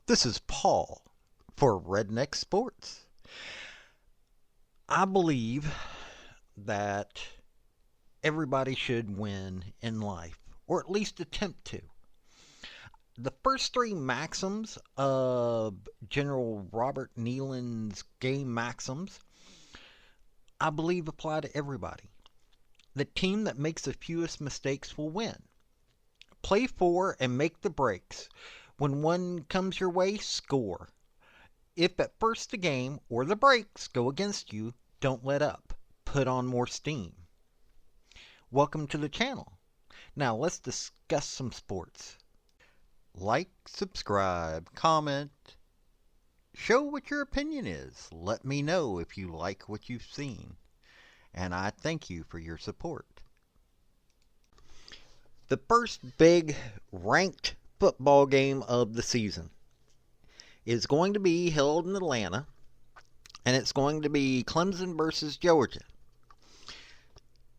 This is Paul for Redneck Sports. I believe that everybody should win in life, or at least attempt to. The first three maxims of General Robert Neyland's game maxims, I believe apply to everybody. The team that makes the fewest mistakes will win. Play for and make the breaks. When one comes your way, score. If at first the game or the breaks go against you, don't let up. Put on more steam. Welcome to the channel. Now let's discuss some sports. Like, subscribe, comment. Show what your opinion is. Let me know if you like what you've seen. And I thank you for your support. The first big ranked football game of the season is going to be held in Atlanta, and it's going to be Clemson versus Georgia.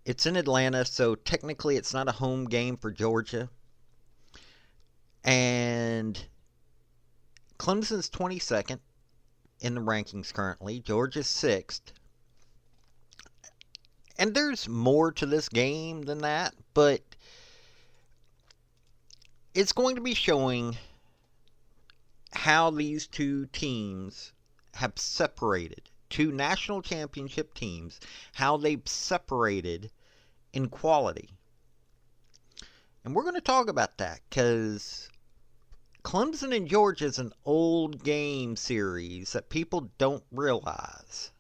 It's in Atlanta, so technically it's not a home game for Georgia. And Clemson's 22nd in the rankings currently. Georgia's 6th. And there's more to this game than that, but it's going to be showing how these two teams have separated. Two national championship teams, how they've separated in quality. And we're going to talk about that because Clemson and Georgia is an old game series that people don't realize.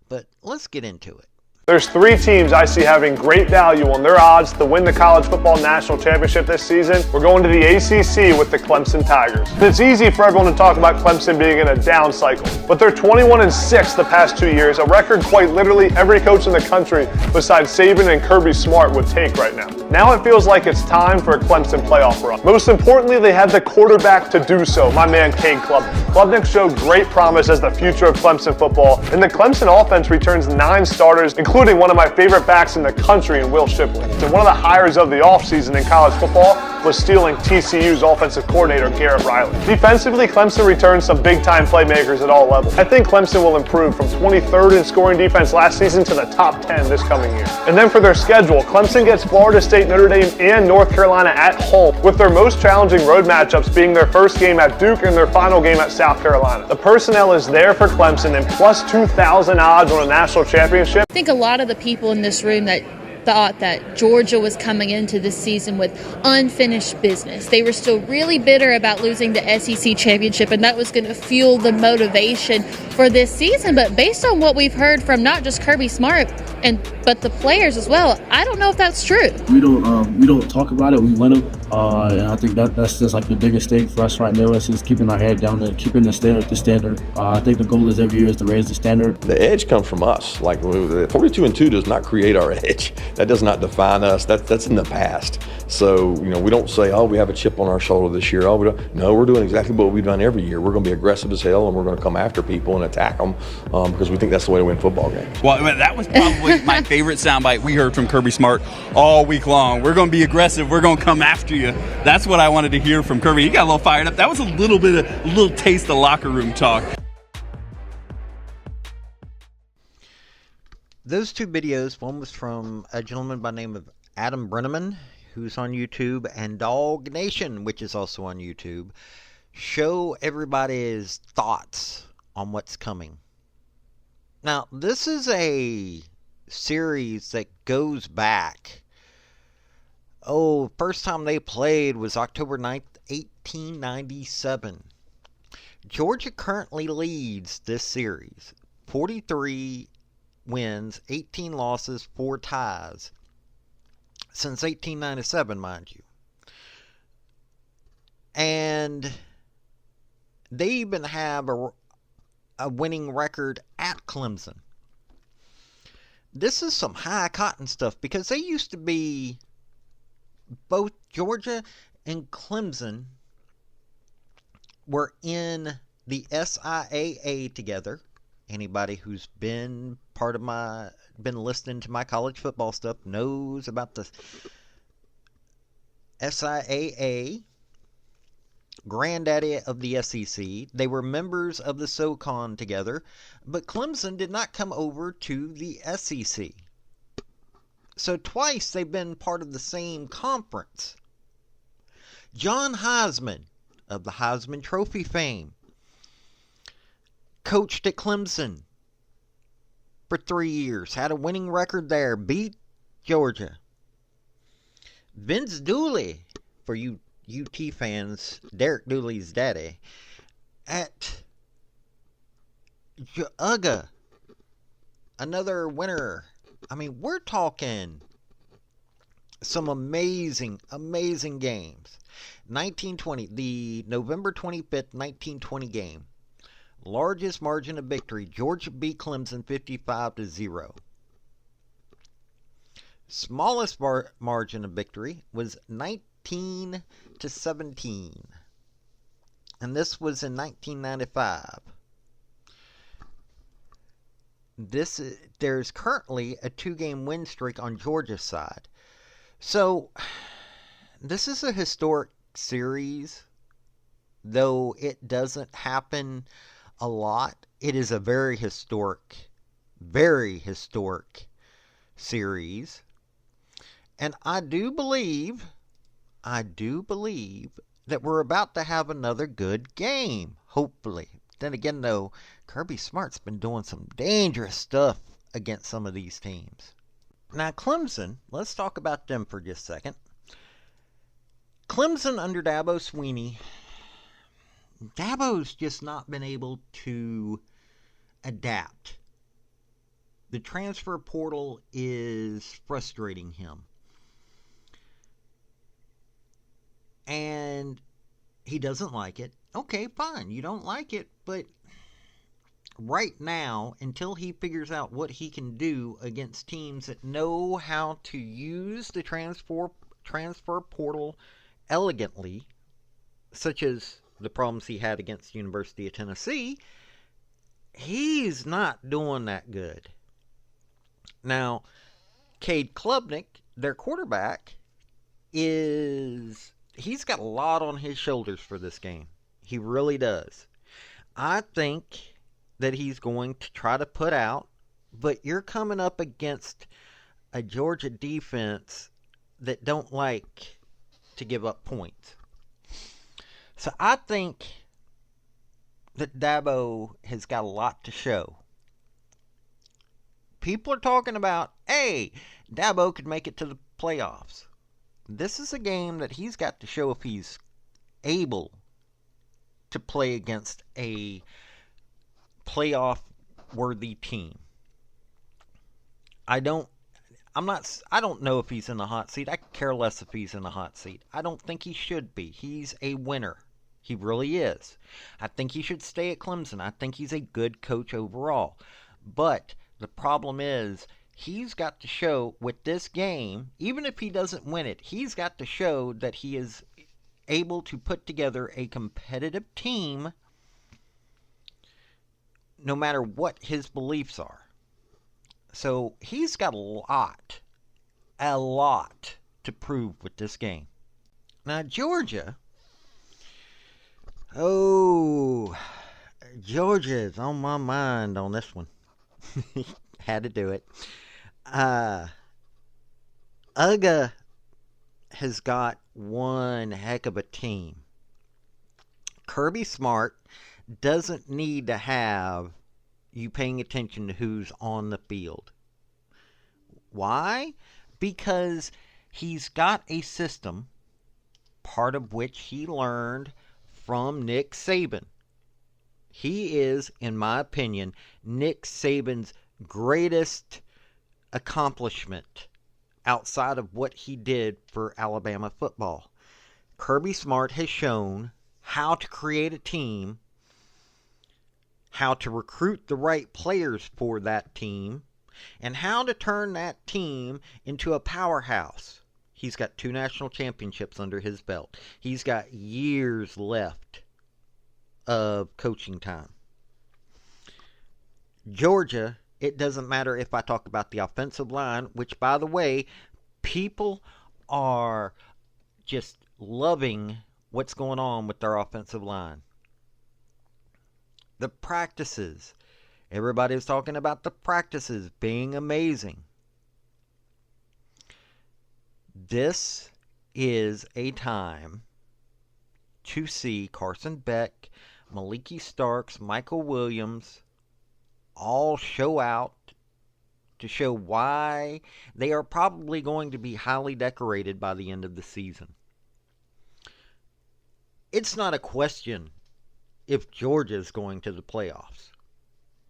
But let's get into it. There's three teams I see having great value on their odds to win the college football national championship this season. We're going to the ACC with the Clemson Tigers. It's easy for everyone to talk about Clemson being in a down cycle, but they're 21-6 the past 2 years, a record quite literally every coach in the country besides Saban and Kirby Smart would take right now. Now it feels like it's time for a Clemson playoff run. Most importantly, they have the quarterback to do so, my man Cade Klubnik. Klubnik showed great promise as the future of Clemson football, and the Clemson offense returns 9 starters, including one of my favorite backs in the country in Will Shipley. And one of the hires of the offseason in college football was stealing TCU's offensive coordinator, Garrett Riley. Defensively, Clemson returns some big-time playmakers at all levels. I think Clemson will improve from 23rd in scoring defense last season to the top 10 this coming year. And then for their schedule, Clemson gets Florida State, Notre Dame, and North Carolina at home, with their most challenging road matchups being their first game at Duke and their final game at South Carolina. The personnel is there for Clemson, and plus 2,000 odds on a national championship. I think a lot of the people in this room that thought that Georgia was coming into this season with unfinished business. They were still really bitter about losing the SEC championship, and that was going to fuel the motivation for this season. But based on what we've heard from not just Kirby Smart but the players as well, I don't know if that's true. We don't talk about it. We win them, and I think that's just like the biggest thing for us right now. Is just keeping our head down and keeping the standard. I think the goal is every year is to raise the standard. The edge comes from us. Like 42-2 does not create our edge. That does not define us. That's in the past. So we don't say, oh, we have a chip on our shoulder this year. Oh, we don't. No, we're doing exactly what we've done every year. We're going to be aggressive as hell, and we're going to come after people and attack them because we think that's the way to win football games. Well, that was probably my favorite soundbite we heard from Kirby Smart all week long. We're going to be aggressive. We're going to come after you. That's what I wanted to hear from Kirby. He got a little fired up. That was a little taste of locker room talk. Those two videos, one was from a gentleman by the name of Adam Brenneman, who's on YouTube, and Dog Nation, which is also on YouTube, show everybody's thoughts on what's coming. Now, this is a series that goes back. First time they played was October 9th, 1897. Georgia currently leads this series. 43 wins, 18 losses, 4 ties. Since 1897, mind you. And they even have a winning record at Clemson. This is some high cotton stuff because they used to be, both Georgia and Clemson were in the SIAA together. Anybody who's been listening to my college football stuff knows about the SIAA. granddaddy of the SEC. They were members of the SoCon together, but Clemson did not come over to the SEC. So twice they've been part of the same conference. John Heisman, of the Heisman Trophy fame, coached at Clemson for 3 years, had a winning record there, beat Georgia. Vince Dooley, for you UT fans, Derek Dooley's daddy, at UGA, another winner. I mean, we're talking some amazing, amazing games. 1920, the November 25th, 1920 game. Largest margin of victory, Georgia beat Clemson 55-0. Smallest margin of victory was 19-17. And this was in 1995. There's currently a 2-game win streak on Georgia's side. So, this is a historic series. Though it doesn't happen a lot, it is a very historic series. And I do believe that we're about to have another good game, hopefully. Then again, though, Kirby Smart's been doing some dangerous stuff against some of these teams. Now, Clemson, let's talk about them for just a second. Clemson under Dabo Swinney, Dabo's just not been able to adapt. The transfer portal is frustrating him. And he doesn't like it. Okay, fine, you don't like it, but right now, until he figures out what he can do against teams that know how to use the transfer portal elegantly, such as the problems he had against the University of Tennessee, he's not doing that good. Now, Cade Klubnik, their quarterback, he's got a lot on his shoulders for this game. He really does. I think that he's going to try to put out, but you're coming up against a Georgia defense that don't like to give up points. So I think that Dabo has got a lot to show. People are talking about, hey, Dabo could make it to the playoffs. This is a game that he's got to show if he's able to play against a playoff-worthy team. I don't know if he's in the hot seat. I could care less if he's in the hot seat. I don't think he should be. He's a winner. He really is. I think he should stay at Clemson. I think he's a good coach overall. But the problem is, he's got to show with this game, even if he doesn't win it, he's got to show that he is able to put together a competitive team no matter what his beliefs are. So he's got a lot to prove with this game. Now, Georgia is on my mind on this one. Had to do it. UGA has got one heck of a team. Kirby Smart doesn't need to have you paying attention to who's on the field. Why? Because he's got a system, part of which he learned from Nick Saban. He is, in my opinion, Nick Saban's greatest accomplishment outside of what he did for Alabama football. Kirby Smart has shown how to create a team, how to recruit the right players for that team, and how to turn that team into a powerhouse. He's got 2 national championships under his belt. He's got years left of coaching time. Georgia, it doesn't matter if I talk about the offensive line, which, by the way, people are just loving what's going on with their offensive line. The practices. Everybody was talking about the practices being amazing. This is a time to see Carson Beck, Maliki Starks, Michael Williams all show out to show why they are probably going to be highly decorated by the end of the season. It's not a question if Georgia is going to the playoffs,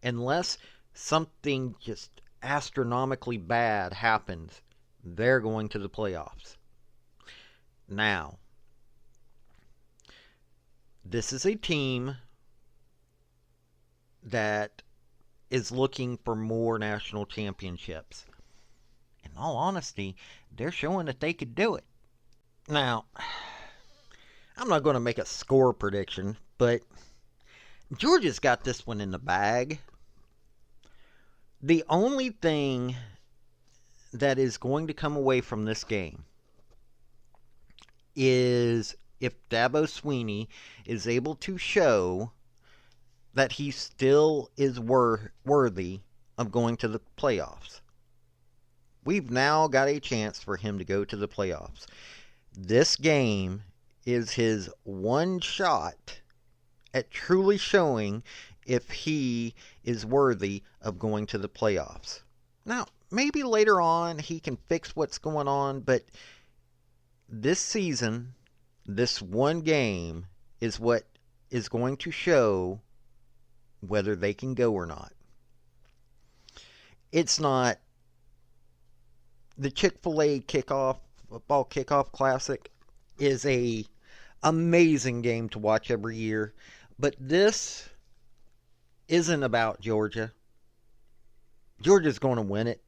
unless something just astronomically bad happens. They're going to the playoffs. Now, this is a team that is looking for more national championships. In all honesty, they're showing that they could do it. Now, I'm not going to make a score prediction, but Georgia's got this one in the bag. The only thing that is going to come away from this game is if Dabo Swinney is able to show that he still is worthy of going to the playoffs. We've now got a chance for him to go to the playoffs. This game is his one shot at truly showing if he is worthy of going to the playoffs. Now, maybe later on he can fix what's going on, but this season, this one game is what is going to show whether they can go or not. It's not the Chick-fil-A football kickoff classic is a amazing game to watch every year, but this isn't about Georgia. Georgia's going to win it.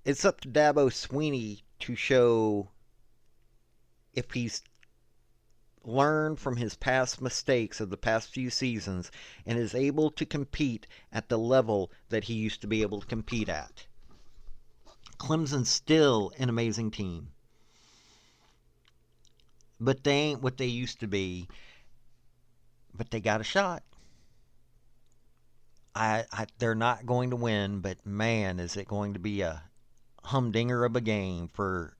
It's up to Dabo Swinney to show if he's learned from his past mistakes of the past few seasons and is able to compete at the level that he used to be able to compete at. Clemson's still an amazing team, but they ain't what they used to be. But they got a shot. They're not going to win, but man, is it going to be a humdinger of a game for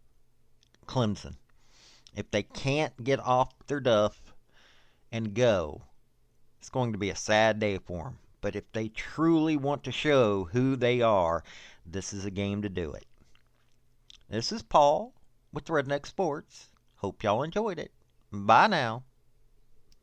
Clemson. If they can't get off their duff and go, it's going to be a sad day for them. But if they truly want to show who they are, this is a game to do it. This is Paul with Redneck Sports. Hope y'all enjoyed it. Bye now.